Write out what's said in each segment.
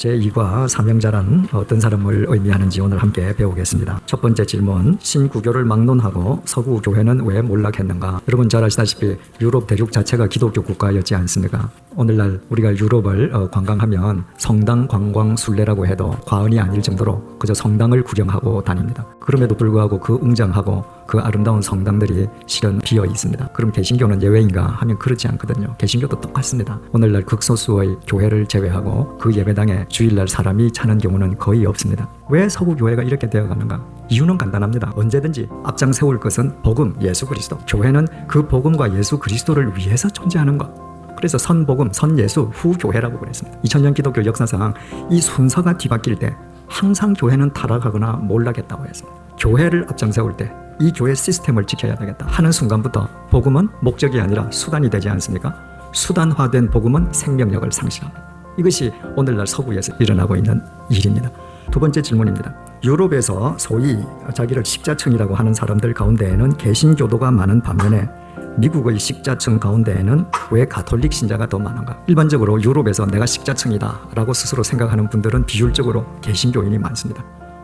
제2과 사명자란 어떤 사람을 의미하는지 오늘 함께 배우겠습니다. 첫 번째 질문, 신구교를 막론하고 서구 교회는 왜 몰락했는가? 여러분 잘 아시다시피 유럽 대륙 자체가 기독교 국가였지 않습니까? 오늘날 우리가 유럽을 관광하면 성당 관광 순례라고 해도 과언이 아닐 정도로 그저 성당을 구경하고 다닙니다. 그럼에도 불구하고 그 웅장하고 그 아름다운 성당들이 실은 비어 있습니다. 그럼 개신교는 예외인가 하면 그렇지 않거든요. 개신교도 똑같습니다. 오늘날 극소수의 교회를 제외하고 그 예배당에 주일날 사람이 차는 경우는 거의 없습니다. 왜 서구 교회가 이렇게 되어가는가? 이유는 간단합니다. 언제든지 앞장 세울 것은 복음, 예수 그리스도. 교회는 그 복음과 예수 그리스도를 위해서 존재하는 것. 그래서 선복음, 선예수, 후교회라고 그랬습니다. 2000년 기독교 역사상 이 순서가 뒤바뀔 때 항상 교회는 타락하거나 몰락했다고 했습니다. 교회를 앞장 세울 때 이 교회 시스템을 지켜야 되겠다 하는 순간부터 복음은 목적이 아니라 수단이 되지 않습니까? 수단화된 복음은 생명력을 상실합니다. 이것이 오늘날 서구에서 일어나고 있는 일입니다. 두 번째 질문입니다. 유럽에서 소위 자기를 식자층이라고 하는 사람들 가운데에는 개신교도가 많은 반면에 미국의 식자층 가운데에는 왜 가톨릭 신자가 더 많은가? 일반적으로 유럽에서 내가 식자층이다 라고 스스로 생각하는 분들은 비율적으로 개신교인이 많습니다.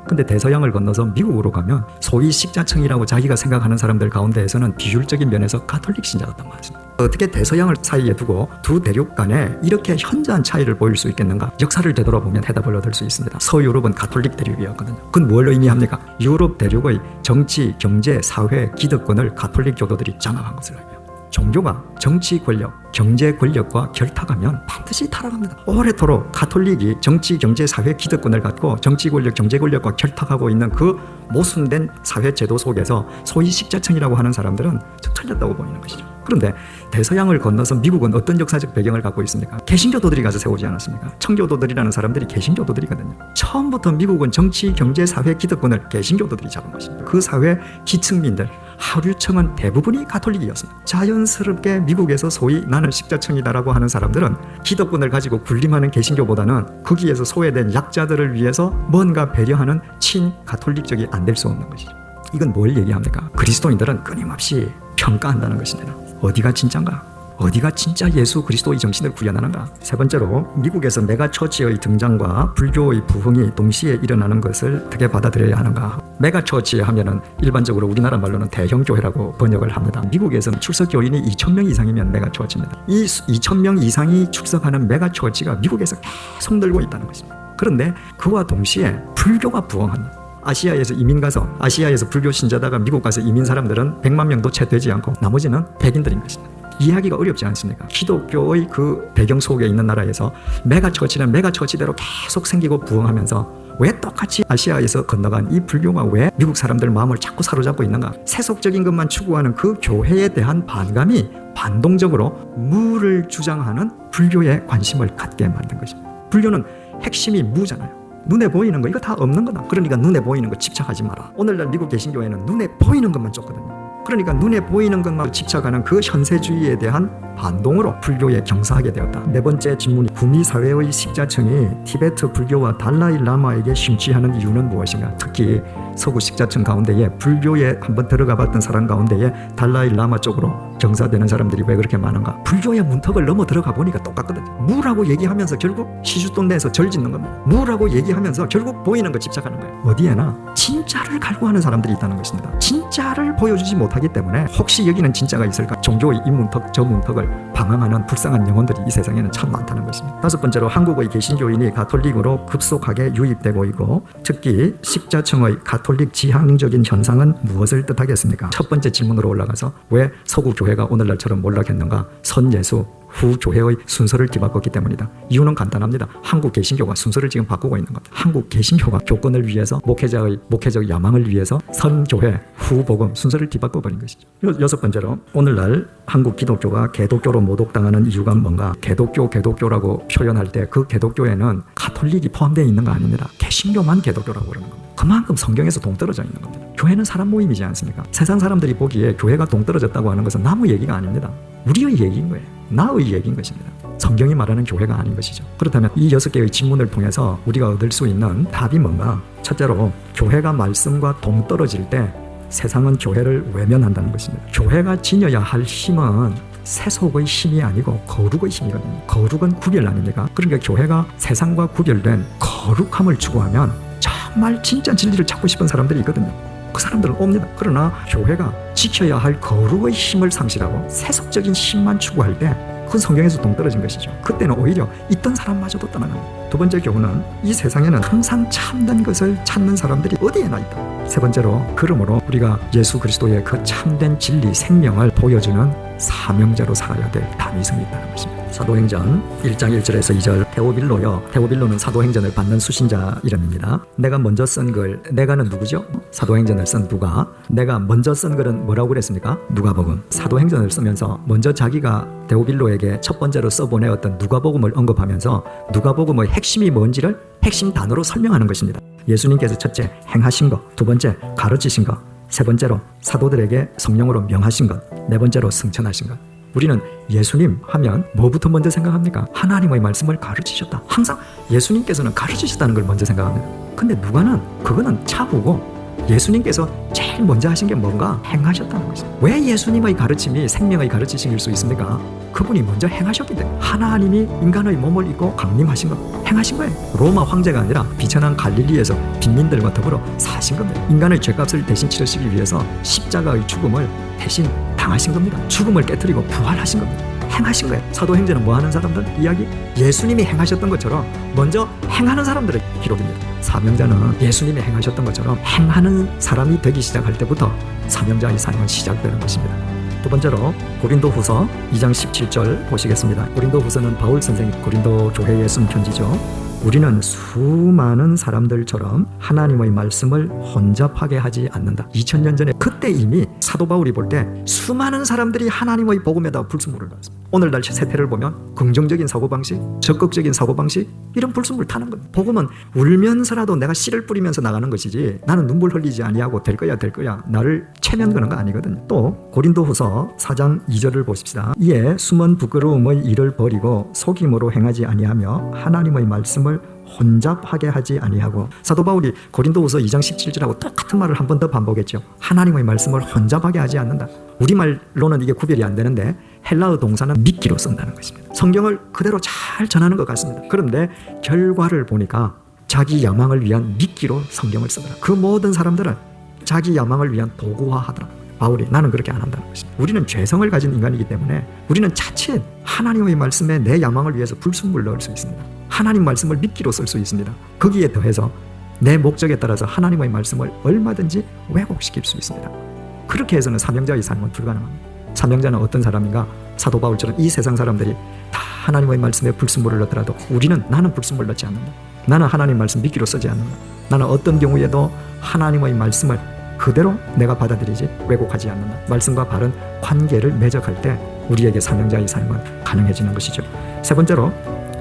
근데 대서양을 건너서 미국으로 가면 소위 식자층이라고 자기가 생각하는 사람들 가운데에서는 비율적인 면에서 가톨릭 신자가 더 많습니다. 어떻게 대서양을 사이에 두고 두 대륙 간에 이렇게 현저한 차이를 보일 수 있겠는가? 역사를 되돌아보면 해답을 얻을 수 있습니다. 서유럽은 가톨릭 대륙이었거든요. 그건 뭘 의미합니까? 유럽 대륙의 정치, 경제, 사회, 기득권을 가톨릭 교도들이 장악한 것을 의미합니다. 종교가 정치 권력, 경제 권력과 결탁하면 반드시 타락합니다. 오래도록 가톨릭이 정치, 경제, 사회 기득권을 갖고 정치 권력, 경제 권력과 결탁하고 있는 그 모순된 사회 제도 속에서 소위 식자층이라고 하는 사람들은 틀렸다고 보이는 것이죠. 그런데 대서양을 건너서 미국은 어떤 역사적 배경을 갖고 있습니까? 개신교도들이 가서 세우지 않았습니까? 청교도들이라는 사람들이 개신교도들이거든요. 처음부터 미국은 정치, 경제, 사회 기득권을 개신교도들이 잡은 것입니다. 그 사회 기층민들, 하류층은 대부분이 가톨릭이었습니다. 자연스럽게 미국에서 소위 나는 식자층이다라고 하는 사람들은 기득권을 가지고 군림하는 개신교보다는 거기에서 소외된 약자들을 위해서 뭔가 배려하는 친가톨릭적이 안 될 수 없는 것이죠. 이건 뭘 얘기합니까? 그리스도인들은 끊임없이 평가한다는 것입니다. 어디가 진짠가? 어디가 진짜 예수 그리스도의 정신을 구현하는가? 세 번째로 미국에서 메가처치의 등장과 불교의 부흥이 동시에 일어나는 것을 어떻게 받아들여야 하는가? 메가처치 하면은 일반적으로 우리나라 말로는 대형교회라고 번역을 합니다. 미국에서는 출석교인이 2,000명 이상이면 메가처치입니다. 이 2,000명 이상이 출석하는 메가처치가 미국에서 계속 늘고 있다는 것입니다. 그런데 그와 동시에 불교가 부흥합니다. 아시아에서 이민 가서 아시아에서 불교 신자다가 미국 가서 이민 사람들은 100만 명도 채 되지 않고 나머지는 백인들인 것입니다. 이해하기가 어렵지 않습니까? 기독교의 그 배경 속에 있는 나라에서 메가처치는 메가처치대로 계속 생기고 부흥하면서 왜 똑같이 아시아에서 건너간 이 불교가 왜 미국 사람들 마음을 자꾸 사로잡고 있는가? 세속적인 것만 추구하는 그 교회에 대한 반감이 반동적으로 무를 주장하는 불교에 관심을 갖게 만든 것입니다. 불교는 핵심이 무잖아요. 눈에 보이는 거 이거 다 없는 거다. 그러니까 눈에 보이는 거 집착하지 마라. 오늘날 미국 개신교회는 눈에 보이는 것만 쫓거든요. 그러니까 눈에 보이는 것만 집착하는 그 현세주의에 대한 반동으로 불교에 경사하게 되었다. 네 번째 질문이 구미 사회의 식자층이 티베트 불교와 달라이 라마에게 심취하는 이유는 무엇인가? 특히 서구 식자층 가운데에 불교에 한번 들어가 봤던 사람 가운데에 달라이 라마 쪽으로 경사되는 사람들이 왜 그렇게 많은가? 불교의 문턱을 넘어 들어가 보니까 똑같거든요. 무라고 얘기하면서 결국 시주돈 내서 절 짓는 겁니다. 무라고 얘기하면서 결국 보이는 거 집착하는 거예요. 어디에나 진짜를 갈구하는 사람들이 있다는 것입니다. 진짜를 보여주지 못하기 때문에 혹시 여기는 진짜가 있을까? 종교의 이 문턱 저 문턱을 방황하는 불쌍한 영혼들이 이 세상에는 참 많다는 것입니다. 다섯 번째로 한국의 개신교인이 가톨릭으로 급속하게 유입되고 있고 특히 식자층의 가톨릭 지향적인 현상은 무엇을 뜻하겠습니까? 첫 번째 질문으로 올라가서 왜 서구 교회가 오늘날처럼 몰락했는가? 선예수 후교회의 순서를 뒤바꿨기 때문이다. 이유는 간단합니다. 한국 개신교가 순서를 지금 바꾸고 있는 겁니다. 한국 개신교가 교권을 위해서 목회자의 목회적 야망을 위해서 선교회 후복음 순서를 뒤바꿔버린 것이죠. 여섯 번째로 오늘날 한국 기독교가 개독교로 모독당하는 이유가 뭔가? 개독교라고 표현할 때 그 개독교에는 가톨릭이 포함되어 있는 거 아닙니다. 개신교만 개독교라고 그러는 겁니다. 그만큼 성경에서 동떨어져 있는 겁니다. 교회는 사람 모임이지 않습니까? 세상 사람들이 보기에 교회가 동떨어졌다고 하는 것은 남의 얘기가 아닙니다. 우리의 얘기인 거예요. 나의 얘기인 것입니다. 성경이 말하는 교회가 아닌 것이죠. 그렇다면 이 6개의 질문을 통해서 우리가 얻을 수 있는 답이 뭔가? 첫째로 교회가 말씀과 동떨어질 때 세상은 교회를 외면한다는 것입니다. 교회가 지녀야 할 힘은 세속의 힘이 아니고 거룩의 힘이거든요. 거룩은 구별 아닙니까? 그러니까 교회가 세상과 구별된 거룩함을 추구하면 정말 진짜 진리를 찾고 싶은 사람들이 있거든요. 그 사람들은 옵니다. 그러나 교회가 지켜야 할 거룩의 힘을 상실하고 세속적인 힘만 추구할 때 그건 성경에서 동떨어진 것이죠. 그때는 오히려 있던 사람마저도 떠나갑니다. 두 번째 교훈은 이 세상에는 항상 참된 것을 찾는 사람들이 어디에나 있다. 세 번째로, 그러므로 우리가 예수 그리스도의 그 참된 진리, 생명을 보여주는 사명자로 살아야 될 당위성이 있다는 것입니다. 사도행전 1장 1절에서 2절, 데오빌로요. 데오빌로는 사도행전을 받는 수신자 이름입니다. 내가 먼저 쓴 글, 내가는 누구죠? 사도행전을 쓴 누가. 내가 먼저 쓴 글은 뭐라고 그랬습니까? 누가복음. 사도행전을 쓰면서 먼저 자기가 데오빌로에게 첫 번째로 써보내었던 누가복음을 언급하면서 누가복음의 핵심이 뭔지를 핵심 단어로 설명하는 것입니다. 예수님께서 첫째 행하신 것, 두 번째 가르치신 것, 세 번째로 사도들에게 성령으로 명하신 것, 네 번째로 승천하신 것. 우리는 예수님 하면 뭐부터 먼저 생각합니까? 하나님의 말씀을 가르치셨다. 항상 예수님께서는 가르치셨다는 걸 먼저 생각합니다. 근데 누가는 그거는 차후고 예수님께서 제일 먼저 하신 게 뭔가? 행하셨다는 것입니다. 왜 예수님의 가르침이 생명의 가르치심일 수 있습니까? 그분이 먼저 행하셨기 때문에. 하나님이 인간의 몸을 입고 강림하신 것, 행하신 거예요. 로마 황제가 아니라 비천한 갈릴리에서 빈민들과 더불어 사신 겁니다. 인간의 죄값을 대신 치르시기 위해서 십자가의 죽음을 대신 당하신 겁니다. 죽음을 깨뜨리고 부활하신 겁니다. 행하신 거예요. 사도행전은 뭐 하는 사람들 이야기? 예수님이 행하셨던 것처럼 먼저 행하는 사람들의 기록입니다. 사명자는 예수님이 행하셨던 것처럼 행하는 사람이 되기 시작할 때부터 사명자의 삶은 시작되는 것입니다. 두 번째로 고린도후서 2장 17절 보시겠습니다. 고린도후서는 바울 선생이 고린도 교회에 쓴 편지죠. 우리는 수많은 사람들처럼 하나님의 말씀을 혼잡하게 하지 않는다. 2000년 전에 그때 이미 사도 바울이 볼 때 수많은 사람들이 하나님의 복음에다 불순물을 넣었습니다. 오늘날 세태를 보면 긍정적인 사고방식, 적극적인 사고방식, 이런 불순물 타는 겁니다. 복음은 울면서라도 내가 씨를 뿌리면서 나가는 것이지 나는 눈물 흘리지 아니하고 될 거야 나를 체면 거는 거 아니거든요. 또 고린도후서 4장 2절을 보십시다. 이에 숨은 부끄러움의 일을 버리고 속임으로 행하지 아니하며 하나님의 말씀을 혼잡하게 하지 아니하고. 사도 바울이 고린도후서 2장 17절하고 똑같은 말을 한 번 더 반복했죠. 하나님의 말씀을 혼잡하게 하지 않는다. 우리말로는 이게 구별이 안 되는데 헬라어 동사는 믿기로 쓴다는 것입니다. 성경을 그대로 잘 전하는 것 같습니다. 그런데 결과를 보니까 자기 야망을 위한 믿기로 성경을 쓰더라. 그 모든 사람들은 자기 야망을 위한 도구화하더라. 바울이 나는 그렇게 안 한다는 것입니다. 우리는 죄성을 가진 인간이기 때문에 우리는 자칫 하나님의 말씀에 내 야망을 위해서 불순물 넣을 수 있습니다. 하나님 말씀을 믿기로 쓸 수 있습니다. 거기에 더해서 내 목적에 따라서 하나님의 말씀을 얼마든지 왜곡시킬 수 있습니다. 그렇게 해서는 사명자의 삶은 불가능합니다. 사명자는 어떤 사람인가? 사도 바울처럼 이 세상 사람들이 다 하나님의 말씀에 불순물을 넣더라도 나는 불순물 넣지 않는다. 나는 하나님 말씀 믿기로 쓰지 않는다. 나는 어떤 경우에도 하나님의 말씀을 그대로 내가 받아들이지 왜곡하지 않는다. 말씀과 바른 관계를 맺어갈 때 우리에게 사명자의 삶은 가능해지는 것이죠. 세 번째로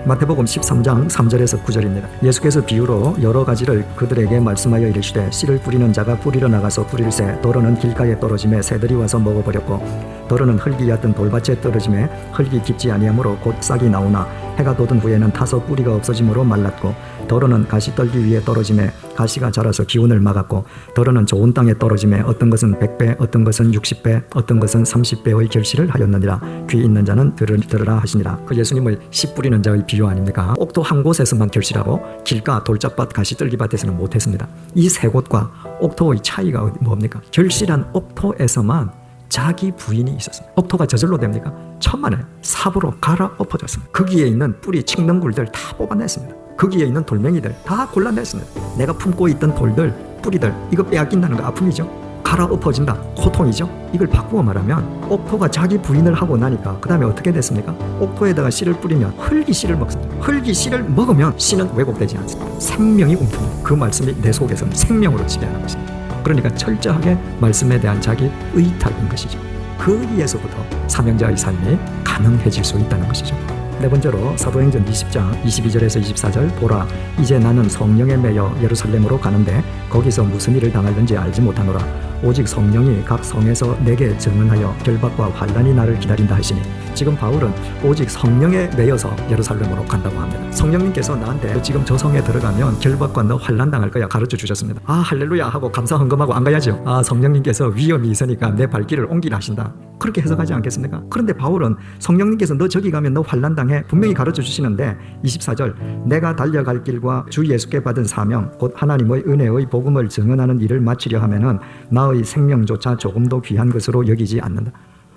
마태복음 13장 3절에서 9절입니다. 예수께서 비유로 여러 가지를 그들에게 말씀하여 이르시되 씨를 뿌리는 자가 뿌리러 나가서 뿌릴새 더러는 길가에 떨어지매 새들이 와서 먹어버렸고 더러는 흙이 얕은 돌밭에 떨어지매 흙이 깊지 아니하므로 곧 싹이 나오나 해가 돋은 후에는 타서 뿌리가 없어지므로 말랐고 더러는 가시떨기 위에 떨어지매 가시가 자라서 기운을 막았고 더러는 좋은 땅에 떨어지매 어떤 것은 100배 어떤 것은 60배 어떤 것은 30배의 결실을 하였느니라. 귀 있는 자는 들으라 하시니라. 그 예수님의 씨 뿌리는 자의 비유 아닙니까? 옥토 한 곳에서만 결실하고 길가 돌짝밭 가시떨기밭에서는 못했습니다. 이 세 곳과 옥토의 차이가 뭡니까? 결실한 옥토에서만 자기 부인이 있었습니다. 옥토가 저절로 됩니까? 천만에 삽으로 갈아 엎어졌습니다. 거기에 있는 뿌리 칡능굴들 다 뽑아냈습니다. 거기에 있는 돌멩이들 다 골라냈습니다. 내가 품고 있던 돌들, 뿌리들 이거 빼앗긴다는 거 아픔이죠. 갈아 엎어진다, 고통이죠. 이걸 바꾸어 말하면 옥토가 자기 부인을 하고 나니까 그 다음에 어떻게 됐습니까? 옥토에다가 씨를 뿌리면 흙이 씨를 먹습니다. 흙이 씨를 먹으면 씨는 왜곡되지 않습니다. 생명이 움직입니다. 그 말씀이 내 속에서 생명으로 지배하는 것입니다. 그러니까 철저하게 말씀에 대한 자기 의탁인 것이죠. 거기에서부터 사명자의 삶이 가능해질 수 있다는 것이죠. 네 번째로 사도행전 20장 22절에서 24절 보라 이제 나는 성령에 매여 예루살렘으로 가는데 거기서 무슨 일을 당할는지 알지 못하노라. 오직 성령이 각 성에서 내게 증언하여 결박과 환란이 나를 기다린다 하시니, 지금 바울은 오직 성령에 매여서 예루살렘으로 간다고 합니다. 성령님께서 나한테 지금 저 성에 들어가면 결박과 너 환란 당할 거야 가르쳐 주셨습니다. 아 할렐루야 하고 감사 헌금하고 안 가야죠. 아 성령님께서 위험이 있으니까 내 발길을 옮기라 하신다, 그렇게 해석하지 않겠습니까? 그런데 바울은 성령님께서 너 저기 가면 너 환란 당해 분명히 가르쳐 주시는데 24절 내가 달려갈 길과 주 예수께 받은 사명 곧 하나님의 은혜의 복음을 증언하는 일을 마치려 하면은 나의 생명조차 조금도 귀한 것으로 여기지 않는다.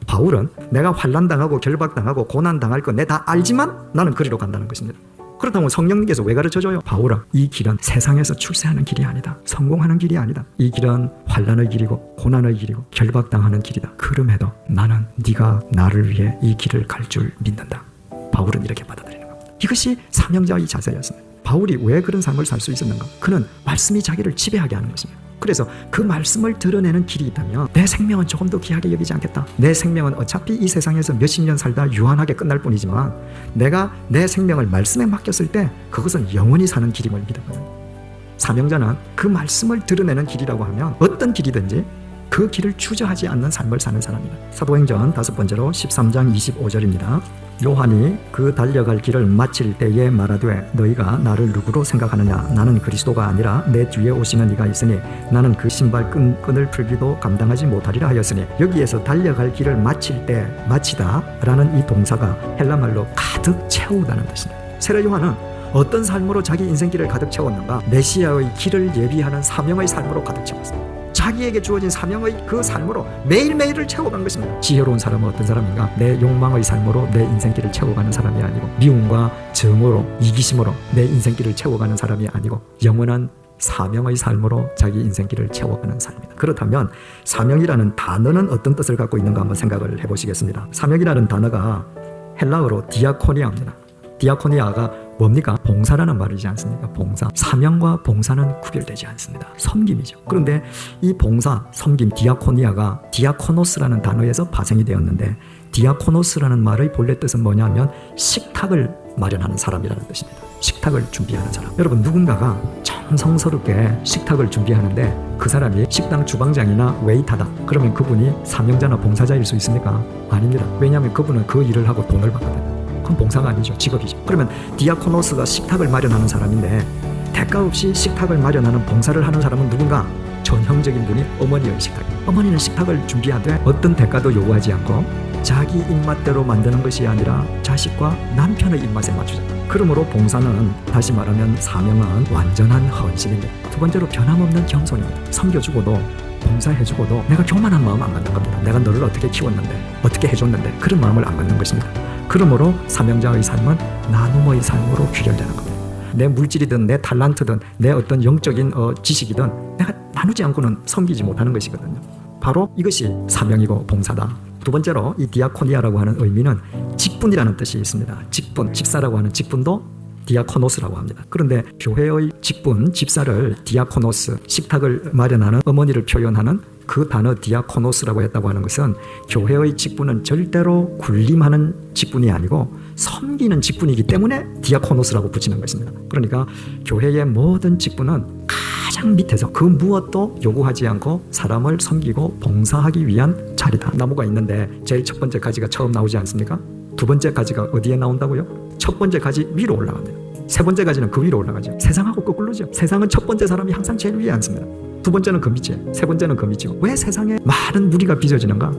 바울은 내가 환란 당하고 결박 당하고 고난 당할 거 내 다 알지만 나는 그리로 간다는 것입니다. 그렇다면 성령님께서 왜 가르쳐줘요? 바울아, 이 길은 세상에서 출세하는 길이 아니다. 성공하는 길이 아니다. 이 길은 환난의 길이고 고난의 길이고 결박당하는 길이다. 그럼에도 나는 네가 나를 위해 이 길을 갈 줄 믿는다. 바울은 이렇게 받아들이는 겁니다. 이것이 사명자의 자세였습니다. 바울이 왜 그런 삶을 살 수 있었는가? 그는 말씀이 자기를 지배하게 하는 것입니다. 그래서 그 말씀을 드러내는 길이 있다면 내 생명은 조금 더 귀하게 여기지 않겠다. 내 생명은 어차피 이 세상에서 몇십 년 살다 유한하게 끝날 뿐이지만 내가 내 생명을 말씀에 맡겼을 때 그것은 영원히 사는 길임을 믿었거든요. 사명자는 그 말씀을 드러내는 길이라고 하면 어떤 길이든지 그 길을 주저하지 않는 삶을 사는 사람이다. 사도행전 5번째로 13장 25절입니다. 요한이 그 달려갈 길을 마칠 때에 말하되 너희가 나를 누구로 생각하느냐? 나는 그리스도가 아니라 내 뒤에 오시는 이가 있으니 나는 그 신발 끈을 풀기도 감당하지 못하리라 하였으니, 여기에서 달려갈 길을 마칠 때 마치다 라는 이 동사가 헬라말로 가득 채우다는 뜻입니다. 세례 요한은 어떤 삶으로 자기 인생길을 가득 채웠는가? 메시아의 길을 예비하는 사명의 삶으로 가득 채웠습니다. 자기에게 주어진 사명의 그 삶으로 매일매일을 채워간 것입니다. 지혜로운 사람은 어떤 사람인가? 내 욕망의 삶으로 내 인생길을 채워가는 사람이 아니고 미움과 정오로 이기심으로 내 인생길을 채워가는 사람이 아니고 영원한 사명의 삶으로 자기 인생길을 채워가는 삶입니다. 그렇다면 사명이라는 단어는 어떤 뜻을 갖고 있는가 한번 생각을 해보시겠습니다. 사명이라는 단어가 헬라어로 디아코니아입니다. 디아코니아가 뭡니까? 봉사라는 말이지 않습니까? 봉사. 사명과 봉사는 구별되지 않습니다. 섬김이죠. 그런데 이 봉사, 섬김, 디아코니아가 디아코노스라는 단어에서 파생이 되었는데, 디아코노스라는 말의 본래 뜻은 뭐냐면 식탁을 마련하는 사람이라는 뜻입니다. 식탁을 준비하는 사람. 여러분, 누군가가 정성스럽게 식탁을 준비하는데 그 사람이 식당 주방장이나 웨이터다. 그러면 그분이 사명자나 봉사자일 수 있습니까? 아닙니다. 왜냐하면 그분은 그 일을 하고 돈을 받거든요. 그건 봉사가 아니죠. 직업이죠. 그러면 디아코노스가 식탁을 마련하는 사람인데 대가 없이 식탁을 마련하는 봉사를 하는 사람은 누군가? 전형적인 분이 어머니의 식탁이에요. 어머니는 식탁을 준비하되 어떤 대가도 요구하지 않고 자기 입맛대로 만드는 것이 아니라 자식과 남편의 입맛에 맞추자. 그러므로 봉사는, 다시 말하면 사명은 완전한 헌신입니다. 두 번째로 변함없는 겸손입니다. 섬겨주고도 봉사해주고도 내가 교만한 마음 안 갖는 겁니다. 내가 너를 어떻게 키웠는데, 어떻게 해줬는데, 그런 마음을 안 갖는 것입니다. 그러므로 사명자의 삶은 나눔의 삶으로 귀결되는 겁니다. 내 물질이든 내 탤런트든 내 어떤 영적인 지식이든 내가 나누지 않고는 섬기지 못하는 것이거든요. 바로 이것이 사명이고 봉사다. 두 번째로 이 디아코니아라고 하는 의미는 직분이라는 뜻이 있습니다. 직분, 집사라고 하는 직분도 디아코노스라고 합니다. 그런데 교회의 직분, 집사를 디아코노스, 식탁을 마련하는 어머니를 표현하는 그 단어 디아코노스라고 했다고 하는 것은 교회의 직분은 절대로 군림하는 직분이 아니고 섬기는 직분이기 때문에 디아코노스라고 붙이는 것입니다. 그러니까 교회의 모든 직분은 가장 밑에서 그 무엇도 요구하지 않고 사람을 섬기고 봉사하기 위한 자리다. 나무가 있는데 제일 첫 번째 가지가 처음 나오지 않습니까? 두 번째 가지가 어디에 나온다고요? 첫 번째 가지 위로 올라갑니다. 세 번째 가지는 그 위로 올라가죠. 세상하고 거꾸로죠. 세상은 첫 번째 사람이 항상 제일 위에 앉습니다. 두 번째는 그 밑에, 세 번째는 그 밑이고. 왜 세상에 많은 무리가 빚어지는가?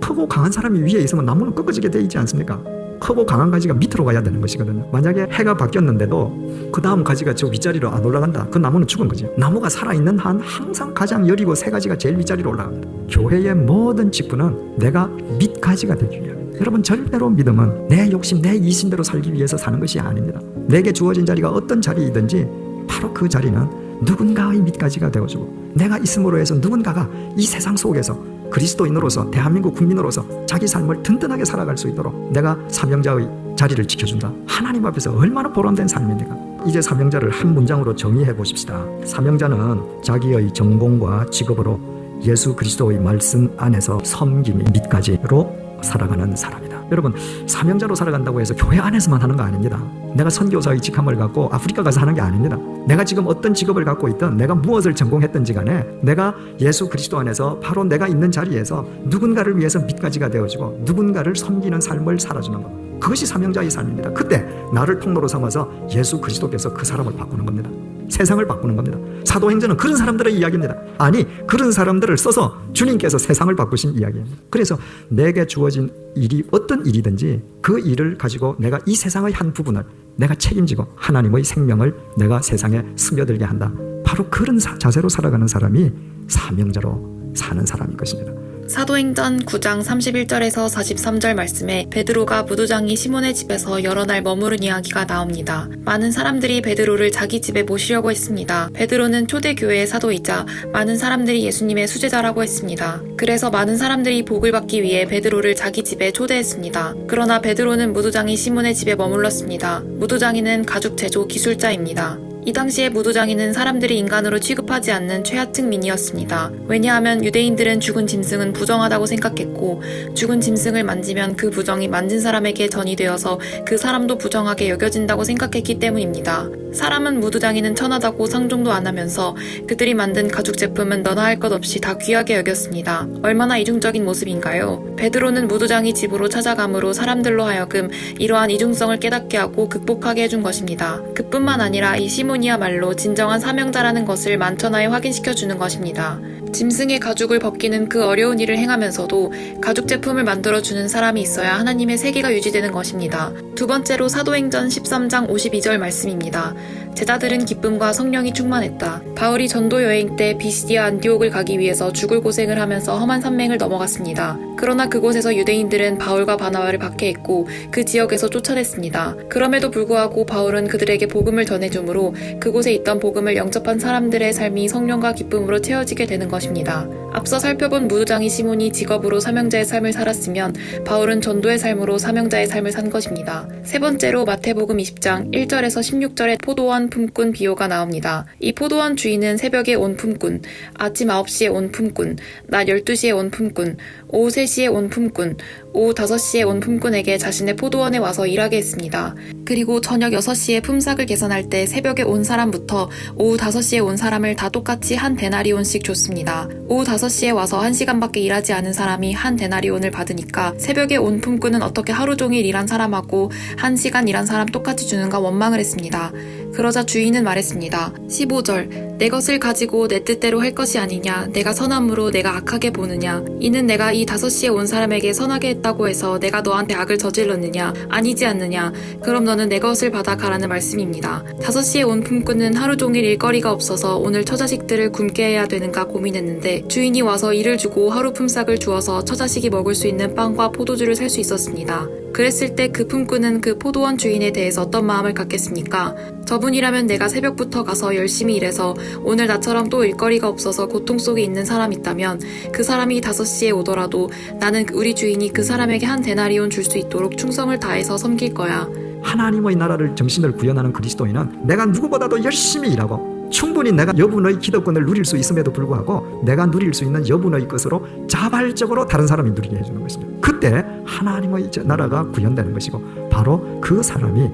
크고 강한 사람이 위에 있으면 나무는 꺾어지게 돼 있지 않습니까? 크고 강한 가지가 밑으로 가야 되는 것이거든요. 만약에 해가 바뀌었는데도 그 다음 가지가 저 윗자리로 안 올라간다. 그 나무는 죽은 거죠. 나무가 살아있는 한 항상 가장 여리고 새 가지가 제일 윗자리로 올라갑니다. 교회의 모든 직분은 내가 밑가지가 되기 위함입니다. 여러분, 절대로 믿음은 내 욕심, 내 이심대로 살기 위해서 사는 것이 아닙니다. 내게 주어진 자리가 어떤 자리이든지 바로 그 자리는 누군가의 밑가지가 되어주고 내가 있음으로 해서 누군가가 이 세상 속에서 그리스도인으로서, 대한민국 국민으로서 자기 삶을 든든하게 살아갈 수 있도록 내가 사명자의 자리를 지켜준다. 하나님 앞에서 얼마나 보람된 삶입니까? 이제 사명자를 한 문장으로 정의해 보십시다. 사명자는 자기의 전공과 직업으로 예수 그리스도의 말씀 안에서 섬김이 밑가지로 살아가는 사람이다. 여러분, 사명자로 살아간다고 해서 교회 안에서만 하는 거 아닙니다. 내가 선교사의 직함을 갖고 아프리카 가서 하는 게 아닙니다. 내가 지금 어떤 직업을 갖고 있든, 내가 무엇을 전공했든지 간에 내가 예수 그리스도 안에서 바로 내가 있는 자리에서 누군가를 위해서 밑가지가 되어지고 누군가를 섬기는 삶을 살아주는 것, 그것이 사명자의 삶입니다. 그때 나를 통로로 삼아서 예수 그리스도께서 그 사람을 바꾸는 겁니다. 세상을 바꾸는 겁니다. 사도행전은 그런 사람들의 이야기입니다. 아니, 그런 사람들을 써서 주님께서 세상을 바꾸신 이야기입니다. 그래서 내게 주어진 일이 어떤 일이든지 그 일을 가지고 내가 이 세상의 한 부분을 내가 책임지고 하나님의 생명을 내가 세상에 스며들게 한다. 바로 그런 자세로 살아가는 사람이 사명자로 사는 사람인 것입니다. 사도행전 9장 31절에서 43절 말씀에 베드로가 무도장이 시몬의 집에서 여러 날 머무른 이야기가 나옵니다. 많은 사람들이 베드로를 자기 집에 모시려고 했습니다. 베드로는 초대교회의 사도이자 많은 사람들이 예수님의 수제자라고 했습니다. 그래서 많은 사람들이 복을 받기 위해 베드로를 자기 집에 초대했습니다. 그러나 베드로는 무도장이 시몬의 집에 머물렀습니다. 무도장이는 가죽 제조 기술자입니다. 이 당시에 무도장이는 사람들이 인간으로 취급하지 않는 최하층 민이었습니다. 왜냐하면 유대인들은 죽은 짐승은 부정하다고 생각했고 죽은 짐승을 만지면 그 부정이 만진 사람에게 전이 되어서 그 사람도 부정하게 여겨진다고 생각했기 때문입니다. 사람은 무도장이는 천하다고 상종도 안 하면서 그들이 만든 가죽 제품은 너나 할 것 없이 다 귀하게 여겼습니다. 얼마나 이중적인 모습인가요? 베드로는 무도장이 집으로 찾아감으로 사람들로 하여금 이러한 이중성을 깨닫게 하고 극복하게 해준 것입니다. 그뿐만 아니라 이 시몬이야말로 진정한 사명자라는 것을 만천하에 확인시켜주는 것입니다. 짐승의 가죽을 벗기는 그 어려운 일을 행하면서도 가죽 제품을 만들어주는 사람이 있어야 하나님의 세계가 유지되는 것입니다. 두 번째로 사도행전 13장 52절 말씀입니다. 제자들은 기쁨과 성령이 충만했다. 바울이 전도 여행 때 비시디아 안디옥을 가기 위해서 죽을 고생을 하면서 험한 산맥을 넘어갔습니다. 그러나 그곳에서 유대인들은 바울과 바나바를 박해했고 그 지역에서 쫓아냈습니다. 그럼에도 불구하고 바울은 그들에게 복음을 전해주므로 그곳에 있던 복음을 영접한 사람들의 삶이 성령과 기쁨으로 채워지게 되는 것입니다. 앞서 살펴본 무도장이 시몬이 직업으로 사명자의 삶을 살았으면 바울은 전도의 삶으로 사명자의 삶을 산 것입니다. 세 번째로 마태복음 20장 1절에서 16절에 포도원 품꾼 비유가 나옵니다. 이 포도원 주인은 새벽에 온 품꾼, 아침 9시에 온 품꾼, 낮 12시에 온 품꾼, 오후 3시에 온 품꾼, 오후 5시에 온 품꾼에게 자신의 포도원에 와서 일하게 했습니다. 그리고 저녁 6시에 품삯을 계산할 때 새벽에 온 사람부터 오후 5시에 온 사람을 다 똑같이 한 데나리온씩 줬습니다. 오후 5시에 와서 1시간밖에 일하지 않은 사람이 한 데나리온을 받으니까 새벽에 온 품꾼은 어떻게 하루 종일 일한 사람하고 1시간 일한 사람 똑같이 주는가 원망을 했습니다. 그러자 주인은 말했습니다. 15절 내 것을 가지고 내 뜻대로 할 것이 아니냐. 내가 선함으로 내가 악하게 보느냐. 이는 내가 이 5시에 온 사람에게 선하게 했다고 해서 내가 너한테 악을 저질렀느냐. 아니지 않느냐. 그럼 너는 내 것을 받아 가라는 말씀입니다. 5시에 온 품꾼은 하루 종일 일거리가 없어서 오늘 처자식들을 굶게 해야 되는가 고민했는데 주인이 와서 일을 주고 하루 품삯을 주어서 처자식이 먹을 수 있는 빵과 포도주를 살 수 있었습니다. 그랬을 때 그 품꾼은 그 포도원 주인에 대해서 어떤 마음을 갖겠습니까? 저분이라면 내가 새벽부터 가서 열심히 일해서 오늘 나처럼 또 일거리가 없어서 고통 속에 있는 사람이 있다면 그 사람이 5시에 오더라도 나는 우리 주인이 그 사람에게 한 데나리온 줄 수 있도록 충성을 다해서 섬길 거야. 하나님의 나라를 정신을 구현하는 그리스도인은 내가 누구보다도 열심히 일하고 충분히 내가 여분의 기득권을 누릴 수 있음에도 불구하고 내가 누릴 수 있는 여분의 것으로 자발적으로 다른 사람이 누리게 해주는 것입니다. 그때 하나님의 나라가 구현되는 것이고 바로 그 사람이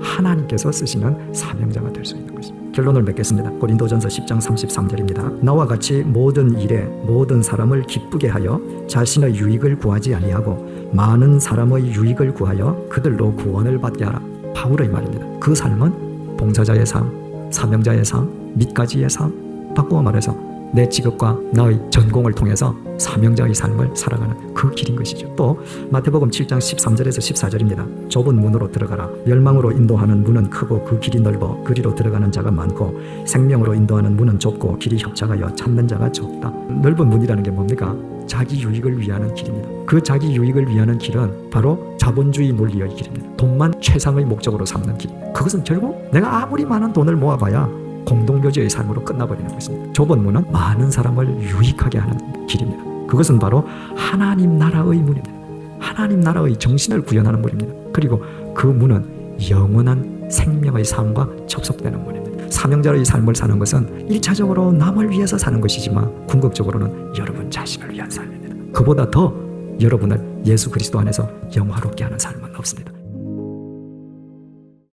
하나님께서 쓰시는 사명자가 될 수 있는 것입니다. 결론을 맺겠습니다. 고린도전서 10장 33절입니다. 나와 같이 모든 일에 모든 사람을 기쁘게 하여 자신의 유익을 구하지 아니하고 많은 사람의 유익을 구하여 그들로 구원을 받게 하라. 바울의 말입니다. 그 삶은 봉사자의 삶, 사명자의 삶, 밑가지의 삶, 바꾸어 말해서 내 직업과 나의 전공을 통해서 사명자의 삶을 살아가는 그 길인 것이죠. 또 마태복음 7장 13절에서 14절입니다. 좁은 문으로 들어가라. 멸망으로 인도하는 문은 크고 그 길이 넓어 그리로 들어가는 자가 많고 생명으로 인도하는 문은 좁고 길이 협착하여 찾는 자가 적다. 넓은 문이라는 게 뭡니까? 자기 유익을 위하는 길입니다. 그 자기 유익을 위하는 길은 바로 자본주의 논리의 길입니다. 돈만 최상의 목적으로 삼는 길. 그것은 결국 내가 아무리 많은 돈을 모아봐야 공동묘지의 삶으로 끝나버리는 것입니다. 좁은 문은 많은 사람을 유익하게 하는 길입니다. 그것은 바로 하나님 나라의 문입니다. 하나님 나라의 정신을 구현하는 문입니다. 그리고 그 문은 영원한 생명의 삶과 접속되는 문입니다. 사명자의 삶을 사는 것은 1차적으로 남을 위해서 사는 것이지만 궁극적으로는 여러분 자신을 위한 삶입니다. 그보다 더 여러분을 예수 그리스도 안에서 영화롭게 하는 삶은 없습니다.